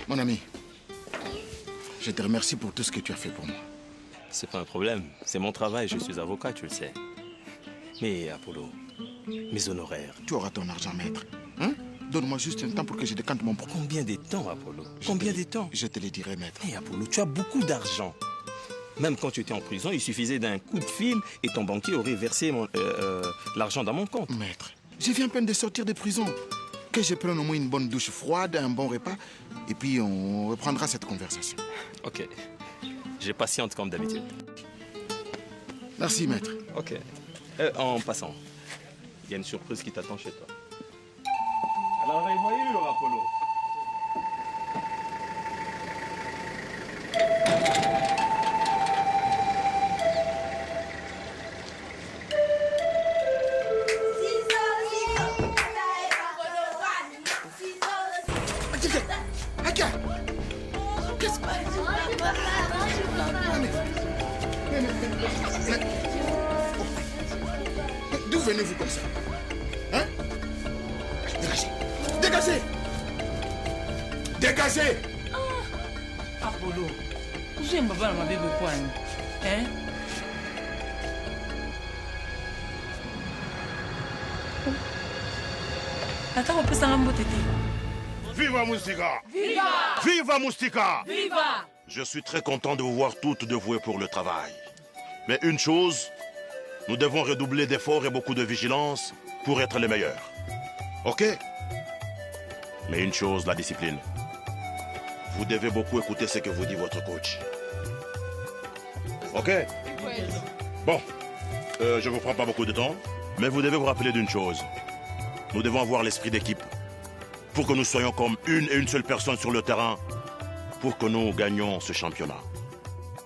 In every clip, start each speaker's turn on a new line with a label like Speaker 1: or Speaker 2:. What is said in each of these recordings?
Speaker 1: Mon ami, je te remercie pour tout ce que tu as fait pour moi.
Speaker 2: C'est pas un problème. C'est mon travail. Je suis avocat, tu le sais. Mais Apollo, mes honoraires.
Speaker 1: Tu auras ton argent, maître. Hein? Donne-moi juste un temps pour que je décante mon propre.
Speaker 2: Combien de temps, Apollo? Combien de temps?
Speaker 1: Je te le dirai, maître.
Speaker 2: Mais Apollo, tu as beaucoup d'argent. Même quand tu étais en prison, il suffisait d'un coup de fil et ton banquier aurait versé l'argent dans mon compte.
Speaker 1: Maître, je viens à peine de sortir de prison. Que je prenne au moins une bonne douche froide, un bon repas, et puis on reprendra cette conversation.
Speaker 2: Ok. Je patiente comme d'habitude.
Speaker 1: Merci, maître.
Speaker 2: Ok. En passant, il y a une surprise qui t'attend chez toi. Alors, voyez-le, Apollo.
Speaker 1: D'où venez-vous comme ça? Hein? Dégagez! Dégagez! Dégagez!
Speaker 3: Apollo, j'aime pas ma bébé poigne. Hein? Attends, on peut s'en remboter.
Speaker 4: Viva Moustika!
Speaker 3: Viva!
Speaker 4: Viva Moustika!
Speaker 3: Viva!
Speaker 4: Je suis très content de vous voir toutes dévouées pour le travail. Mais une chose, nous devons redoubler d'efforts et beaucoup de vigilance pour être les meilleurs. OK? Mais une chose, la discipline. Vous devez beaucoup écouter ce que vous dit votre coach. OK? Bon, je ne vous prends pas beaucoup de temps, mais vous devez vous rappeler d'une chose. Nous devons avoir l'esprit d'équipe pour que nous soyons comme une et une seule personne sur le terrain pour que nous gagnions ce championnat.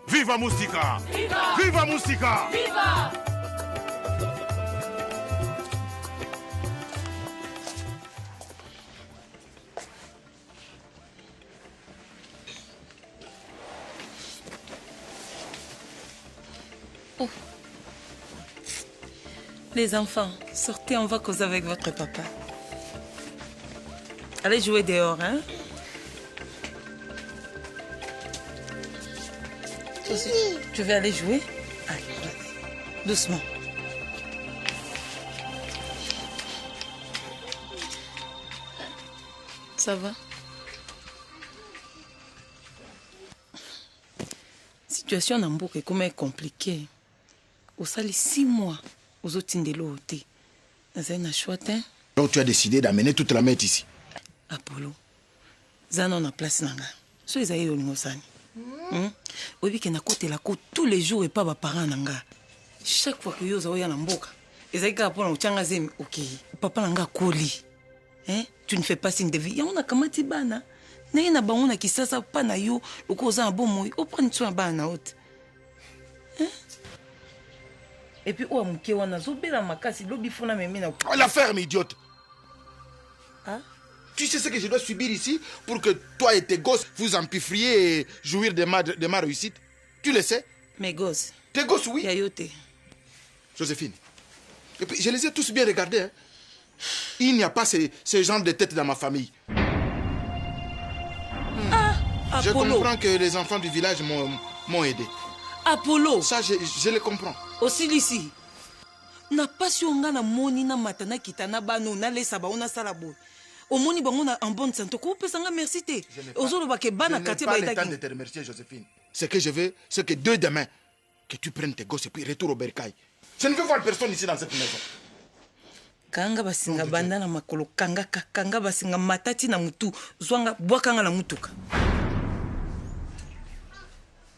Speaker 4: Viva Moustika!
Speaker 3: Viva!
Speaker 4: Viva Moustika!
Speaker 3: Viva! Oh. Les enfants, sortez, on va causer avec votre papa. Allez jouer dehors, hein? Toi aussi, tu veux aller jouer? Allez, vas-y. Doucement. Ça va? Situation na mboka est comme compliquée. Au sali 6 mois, aux autres de l'autre. Dans un chouette.
Speaker 1: Donc tu as décidé d'amener toute la mette ici.
Speaker 3: Apollo, Zana na place nanga. So ezayi olingo sani. Obi ke na côté la côte tous les jours et pas ba parents nanga. Chaque fois que yo za oya na mboka, ezayi ka pona uchanga zemi OK. Papa nanga koli. Hein? Tu ne fais pas signe de vie. Ya ona kamati bana. Na ina ba ona kisasa pa na yo, uko za bomoy, o prendre soin bana haute. Hein? Et puis o amuke wana zobela makasi lobi fona meme na.
Speaker 1: La ferme, idiote!
Speaker 3: Ah?
Speaker 1: Tu sais ce que je dois subir ici pour que toi et tes gosses vous empiffriez et jouir de ma réussite? Tu le sais?
Speaker 3: Mes gosses.
Speaker 1: Tes gosses, oui.
Speaker 3: Yayote.
Speaker 1: Joséphine. Et puis, je les ai tous bien regardés. Hein. Il n'y a pas ce genre de tête dans ma famille.
Speaker 3: Ah,
Speaker 1: Je
Speaker 3: Apollo.
Speaker 1: comprends que les enfants du village m'ont aidé.
Speaker 3: Apollo.
Speaker 1: Ça, je le comprends.
Speaker 3: Aussi ici. Na pasi onga na moni na matana kitana bano na lesa ba ona sala boy. Au moni bango na en bonne santé. Ko pesanga merci te. Ozolo ba ke bana quartier ba
Speaker 1: Je n'ai pas le temps de te remercier, Joséphine. Ce que je veux, c'est que demain, que tu prennes tes gosses et puis retour au bercail. Je ne veux voir personne ici dans cette maison.
Speaker 3: Kanga basinga banda na makolo kanga basinga matati na mutu zwanga bwakanga na mutuka.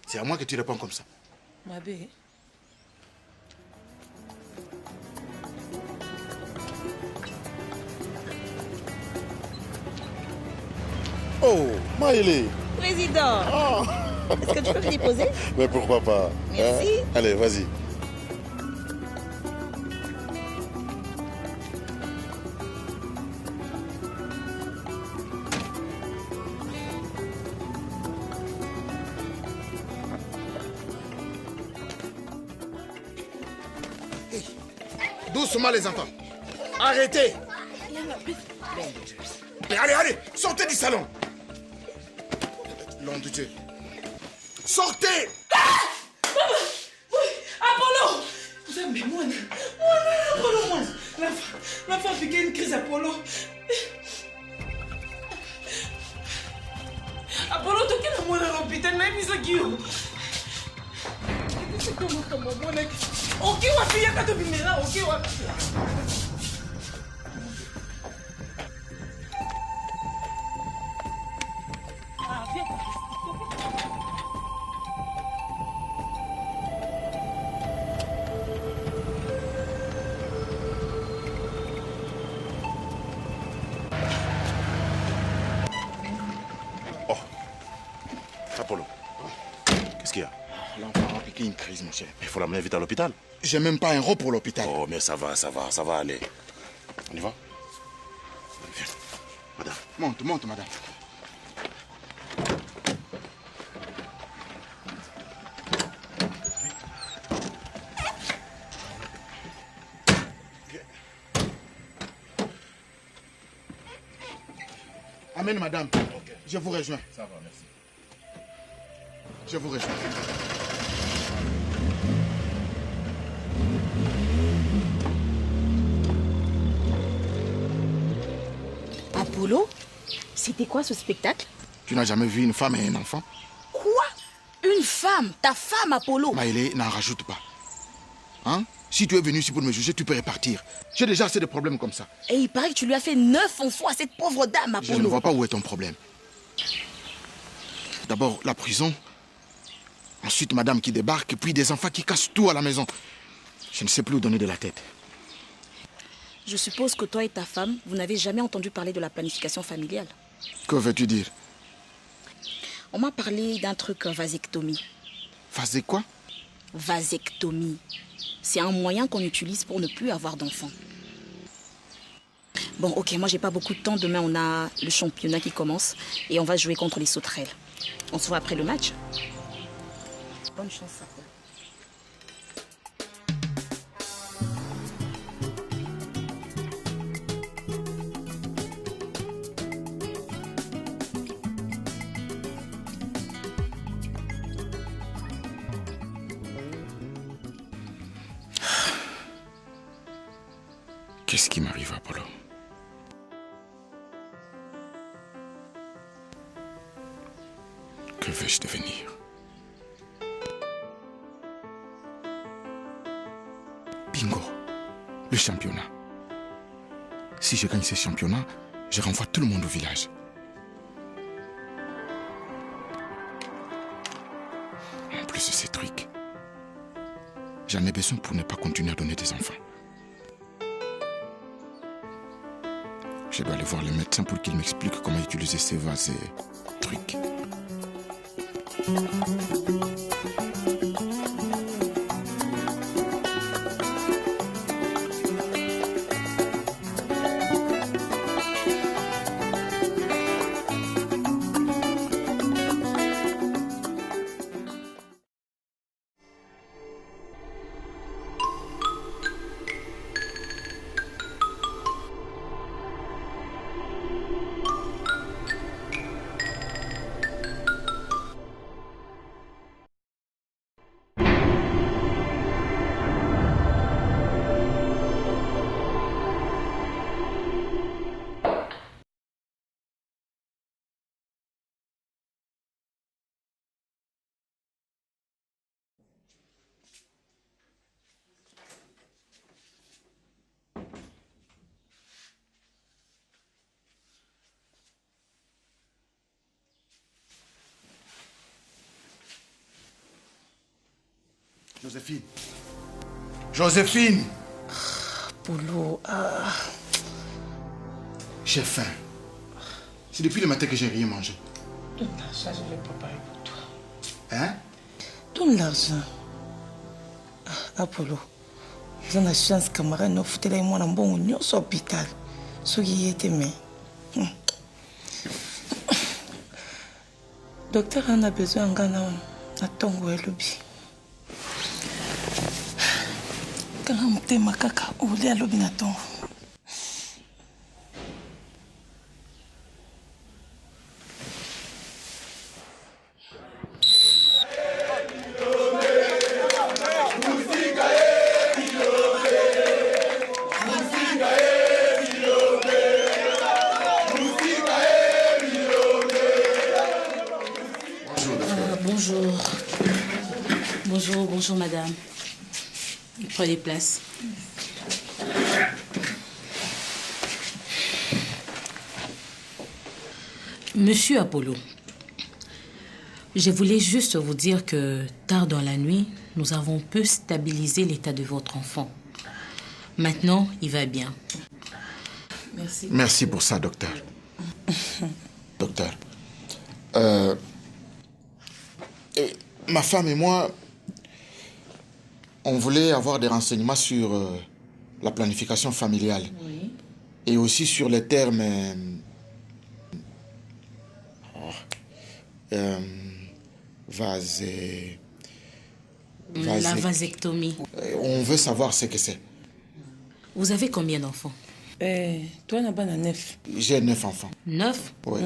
Speaker 1: C'est à moi que tu réponds comme ça.
Speaker 3: Mabe.
Speaker 5: Oh, Maëlé.
Speaker 6: Président.
Speaker 5: Oh.
Speaker 6: Est-ce que tu peux venir poser?
Speaker 5: Mais pourquoi pas?
Speaker 6: Merci.
Speaker 5: Hein? Allez, vas-y.
Speaker 1: Hey. Doucement les enfants. Arrêtez. Mais allez, sortez du salon. Nom de Dieu. Sortez!
Speaker 3: Apollo! Zambi, moi, Apollo, moi. L'enfant a fait une crise, Apollo. Apollo, tu es dans l'hôpital, mais il est où? Ok, on va faire un peu de ok, on va faire. Ah, viens.
Speaker 4: Oh. Apollo. Qu'est-ce qu'il y a?
Speaker 1: L'enfant a piqué une crise, mon cher.
Speaker 4: Il faut l'amener vite à l'hôpital.
Speaker 1: J'ai même pas un rond pour l'hôpital.
Speaker 4: Oh, mais ça va aller. On y va? Viens. Madame.
Speaker 1: Monte, madame. Amène, madame. Okay. Je vous rejoins.
Speaker 4: Ça va, merci.
Speaker 1: Je vous rejoins.
Speaker 6: Apollo, c'était quoi ce spectacle?
Speaker 1: Tu n'as jamais vu une femme et un enfant?
Speaker 6: Quoi? Une femme? Ta femme, Apollo?
Speaker 1: Maïlé, n'en rajoute pas. Hein? Si tu es venu ici pour me juger, tu peux repartir. J'ai déjà assez de problèmes comme ça.
Speaker 6: Et il paraît que tu lui as fait 9 enfants à cette pauvre dame, Apollo.
Speaker 1: Je ne vois pas où est ton problème. D'abord, la prison. Ensuite, madame qui débarque, puis des enfants qui cassent tout à la maison. Je ne sais plus où donner de la tête.
Speaker 6: Je suppose que toi et ta femme, vous n'avez jamais entendu parler de la planification familiale.
Speaker 1: Que veux-tu dire?
Speaker 6: On m'a parlé d'un truc, vasectomie.
Speaker 1: Vasé quoi?
Speaker 6: Vasectomie. C'est un moyen qu'on utilise pour ne plus avoir d'enfants. Bon, ok, moi j'ai pas beaucoup de temps. Demain, on a le championnat qui commence et on va jouer contre les sauterelles. On se voit après le match. Bonne chance, ça.
Speaker 1: Qu'est-ce qui m'arrive, Apollo? Que vais-je devenir? Bingo, le championnat. Si je gagne ce championnat, je renvoie tout le monde au village. En plus de ces trucs, j'en ai besoin pour ne pas continuer à donner des enfants. Je dois aller voir le médecin pour qu'il m'explique comment utiliser ces vases et trucs. Joséphine. Joséphine.
Speaker 3: Apollo,
Speaker 1: J'ai faim. C'est depuis le matin que j'ai rien mangé.
Speaker 3: donne l'argent, je vais préparer pour toi.
Speaker 1: Hein?
Speaker 3: Donne l'argent. Apollo, vous avez la chance, camarade, nous foutez là, moi, dans bon union, sur l'hôpital. Ce qui était, mais. Docteur, on a besoin de Ghana, à Tongo et Lobby. Quand on te makaka, on est à Lobby na Tongo.
Speaker 7: Bonjour, bonjour madame. Prenez place. Monsieur Apollo, je voulais juste vous dire que tard dans la nuit, nous avons pu stabiliser l'état de votre enfant. Maintenant, il va bien.
Speaker 3: Merci.
Speaker 1: Merci pour ça, docteur. Docteur. Ma femme et moi, on voulait avoir des renseignements sur la planification familiale.
Speaker 3: Oui.
Speaker 1: Et aussi sur les termes...
Speaker 7: La vasectomie.
Speaker 1: On veut savoir ce que c'est.
Speaker 7: Vous avez combien d'enfants?
Speaker 3: Toi, n'a pas 9.
Speaker 1: J'ai 9 enfants.
Speaker 7: 9?
Speaker 1: Oui.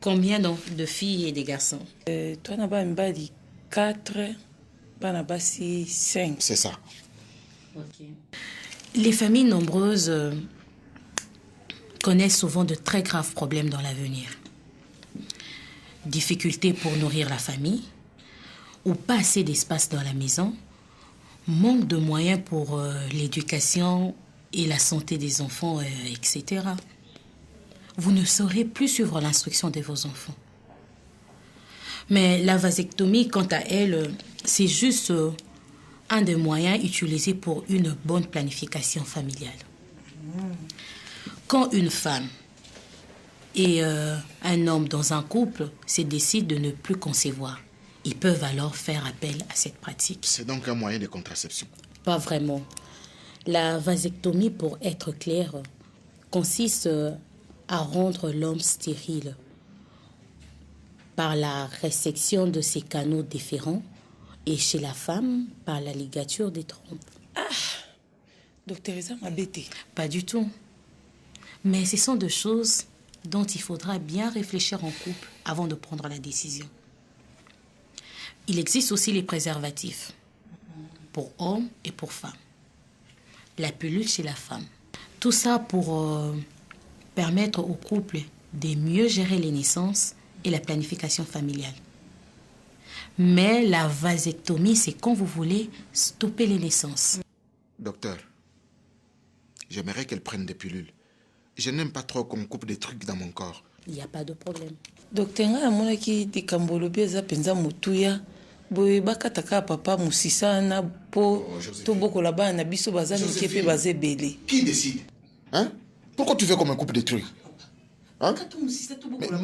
Speaker 7: Combien de filles et de garçons?
Speaker 3: Toi, n'a pas 4, pas n'a pas 6, 5.
Speaker 1: C'est ça.
Speaker 7: Ok. Les familles nombreuses connaissent souvent de très graves problèmes dans l'avenir. Difficultés pour nourrir la famille, ou pas assez d'espace dans la maison, manque de moyens pour l'éducation et la santé des enfants, etc. Vous ne saurez plus suivre l'instruction de vos enfants. Mais la vasectomie, quant à elle, c'est juste un des moyens utilisés pour une bonne planification familiale. Quand une femme et un homme dans un couple se décident de ne plus concevoir, ils peuvent alors faire appel à cette pratique.
Speaker 1: C'est donc un moyen de contraception.
Speaker 7: Pas vraiment. La vasectomie, pour être clair, consiste à rendre l'homme stérile par la résection de ses canaux déférents et chez la femme par la ligature des trompes.
Speaker 3: Docteur Eza m'a bêté.
Speaker 7: Pas du tout. Mais ce sont des choses dont il faudra bien réfléchir en couple avant de prendre la décision. Il existe aussi les préservatifs pour hommes et pour femmes. La pilule chez la femme. Tout ça pour permettre au couple de mieux gérer les naissances et la planification familiale. Mais la vasectomie, c'est quand vous voulez stopper les naissances.
Speaker 1: Docteur, j'aimerais qu'elle prenne des pilules. Je n'aime pas trop qu'on coupe des trucs dans mon corps.
Speaker 7: Il n'y a pas de problème.
Speaker 3: Docteur nga amonaki likambo olobi eza mpenza motuya boye bakataka papa mosisa na po tobokola bana na biso baza mike mpe baza ebele.
Speaker 1: Qui décide? Hein? Pourquoi tu veux qu'on me coupe des trucs? Hein?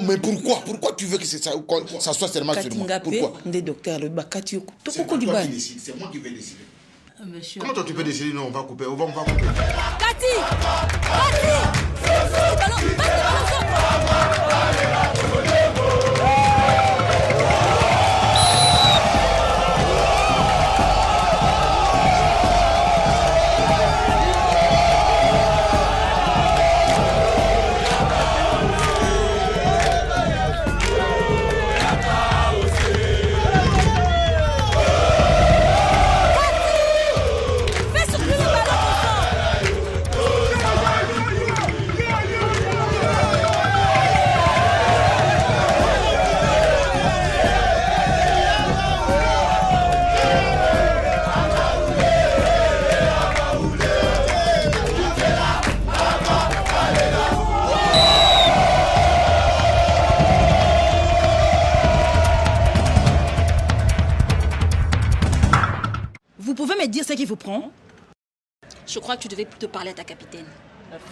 Speaker 1: Mais pourquoi tu veux que ça soit seulement sur moi?
Speaker 3: Katinga pe
Speaker 1: Pourquoi?
Speaker 3: nde docteur alobi bakati yo
Speaker 1: C'est
Speaker 3: tobokoli
Speaker 1: toi qui
Speaker 3: bana.
Speaker 1: décide, c'est moi qui vais décider.
Speaker 7: Monsieur,
Speaker 1: Comment toi tu peux décider? Non, on va couper, on va couper.
Speaker 8: Cathy!
Speaker 6: Vous pouvez me dire ce qui vous prend?
Speaker 8: Je crois que tu devais plutôt parler à ta capitaine.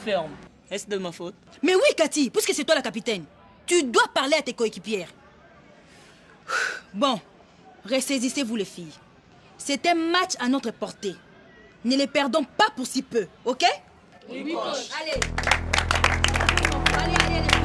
Speaker 3: Ferme. Est-ce de ma faute?
Speaker 6: Mais oui, Cathy, puisque c'est toi la capitaine, tu dois parler à tes coéquipières. Bon, ressaisissez-vous les filles. C'est un match à notre portée. Ne les perdons pas pour si peu, ok?
Speaker 8: Oui, coach.
Speaker 6: Allez. Allez, les filles.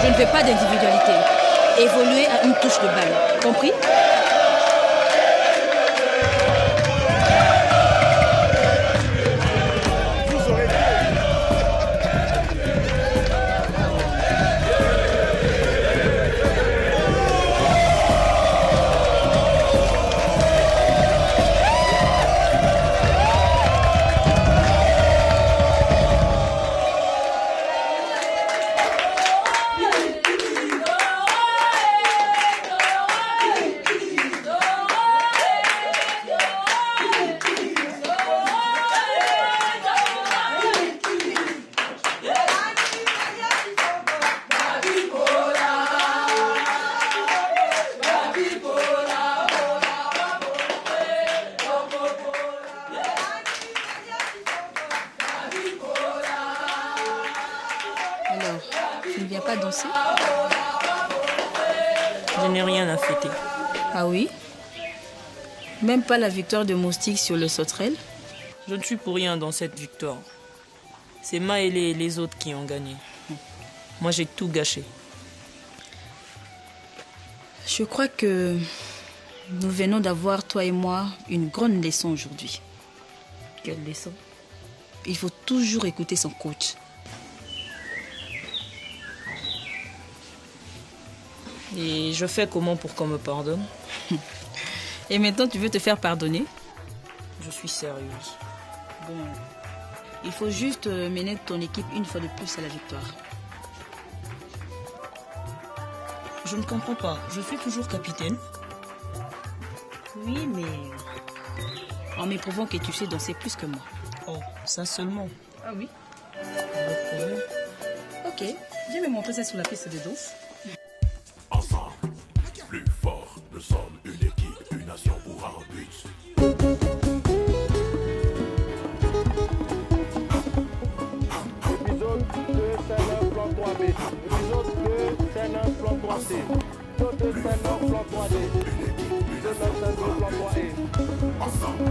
Speaker 6: Je ne fais pas d'individualité. Évoluer à une touche de balle. Compris? Tu ne viens pas danser?
Speaker 9: Je n'ai rien à fêter.
Speaker 6: Ah oui? Même pas la victoire de Moustique sur le sauterelle?
Speaker 9: Je ne suis pour rien dans cette victoire. C'est Maëlé et les autres qui ont gagné. Moi, j'ai tout gâché.
Speaker 6: Je crois que nous venons d'avoir, toi et moi, une grande leçon aujourd'hui.
Speaker 9: Quelle leçon?
Speaker 6: Il faut toujours écouter son coach.
Speaker 9: Et je fais comment pour qu'on me pardonne?
Speaker 6: Et maintenant, tu veux te faire pardonner?
Speaker 9: Je suis sérieuse.
Speaker 6: Bon, il faut juste mener ton équipe une fois de plus à la victoire.
Speaker 9: Je ne comprends pas. Je suis toujours capitaine.
Speaker 6: Oui, mais en m'éprouvant que tu sais danser plus que moi.
Speaker 9: Oh, ça seulement.
Speaker 6: Ah oui?
Speaker 9: Pas de problème.
Speaker 6: Ok, viens me montrer ça sur la piste de danse.
Speaker 10: Ensemble, plus fort, nous sommes une équipe, une nation pour un but.
Speaker 11: Épisode 2, scène 1, plan 3B. Épisode 2, scène 1, plan 3C. Épisode 2, scène 1, plan 3D. Épisode 2, scène 2, plan 3E.
Speaker 10: Ensemble,